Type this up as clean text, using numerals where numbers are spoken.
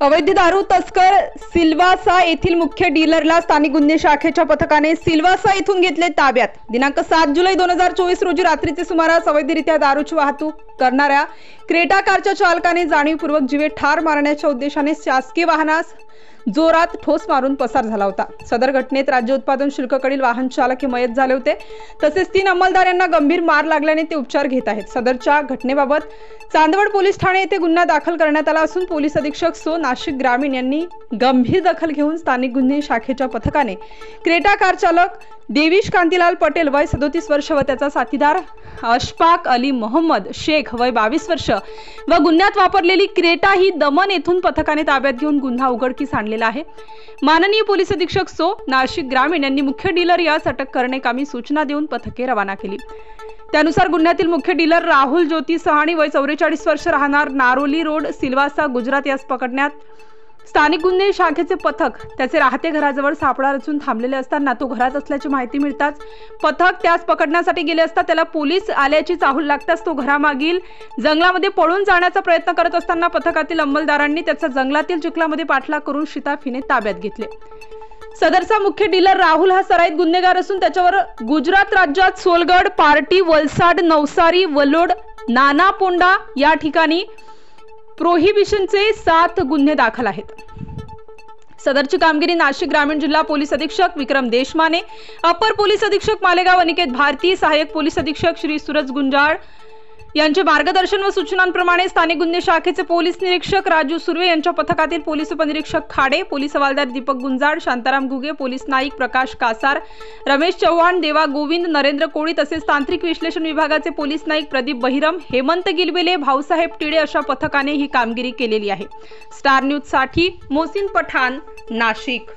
अवैध दारू तस्कर सिल्वासा येथील मुख्य डीलरला स्थानिक गुन्हे शाखेच्या पथकाने सिल्वासा येथून घेतले ताब्यात। दिनांक 7 जुलै 2024 रोजी रात्रीचे सुमारास अवैधरित्या दारूची वाहतूक करणाऱ्या क्रेटा कारच्या चालकाने जाणीवपूर्वक जीवे ठार मारण्याच्या उद्देशाने शासकीय वाहनास जोरात ठोस मारून पसार झाला होता। सदर घटनेत राज्य उत्पादन शुल्काकडील वाहन चालक हे मयत झाले होते, तसेच 3 अंमलदार यांना गंभीर मार लागल्याने ते उपचार घेत आहेत। सदरच्या घटनेबाबत चांदवड पोलीस ठाणे येथे गुन्हा दाखल करण्यात आला असून पोलीस अधीक्षक सो नाशिक ग्रामीण यांनी गंभीर दखल घेऊन स्थानिक गुन्हे शाखेच्या पथकाने क्रेटा कार चालक देविश कांतीलाल पटेल वय 37 वर्ष व त्याचा साथीदार अशफाक अली मोहम्मद शेख वय 22 वर्ष व गुन्ह्यात वापरलेली क्रेटा ही दमन येथून पथकाने ताब्यात घेऊन गुन्हा उघडकीस आणलेला आहे। माननीय पोलीस अधीक्षक सो नाशिक ग्रामीण यांनी मुख्य डीलर यास अटक करण्याकामी सूचना देऊन पथके रवाना केली। त्यानुसार गुन्ह्यातील मुख्य डीलर राहुल ज्योती सहाणी वय 44 वर्ष राहणार नारोली रोड सिल्वासा गुजरात यास पकडण्यात स्थानिक गुन्हे शाखेचे पथक त्याचे राहते घराजवळ सापळा रचून थांबलेले असताना तो घरात असल्याची माहिती मिळताच पथक त्यास पकडण्यासाठी गेले असता त्याला पोलीस आल्याची चाहूल लागताच तो घरामागील जंगलामध्ये पळून जाण्याचा प्रयत्न करत असताना पथकातील अंमलदारांनी त्याचा जंगलातील चिखलामध्ये पाठलाग करून शिताफीने ताब्यात घेतले। सदरचा मुख्य डीलर राहुल हा सराईत गुन्हेगार असून त्याच्यावर गुजरात राज्यात सोलगड, पार्टी, वलसाड, नवसारी, वलोड, नानापोंडा या ठिकाणी प्रोहिबिशनचे 7 गुन्हे दाखल आहेत। सदरची कामगिरी नाशिक ग्रामीण जिल्हा पोलीस अधीक्षक विक्रम देशमाने, अपर पोलीस अधीक्षक मालेगाव अनिकेत भारती, सहाय्यक पोलीस अधीक्षक श्री सूरज गुंजाळ यांचे मार्गदर्शन व सूचनांप्रमाणे स्थानिक गुन्हे शाखेचे पोलीस निरीक्षक राजू सुर्वे यांच्या पथकातील पोलीस उपनिरीक्षक खाडे, पोलीस हवालदार दीपक गुंजाळ, शांताराम घुगे, पोलीस नाईक प्रकाश कासार, रमेश चव्हाण, देवा गोविंद, नरेंद्र कोळी तसेच तांत्रिक विश्लेषण विभागाचे पोलीस नाईक प्रदीप बहिरम, हेमंत गिलबिले, भाऊसाहेब टिडे अशा पथकाने ही कामगिरी केलेली आहे। स्टार न्यूज साठी मोहसिन पठाण, नाशिक।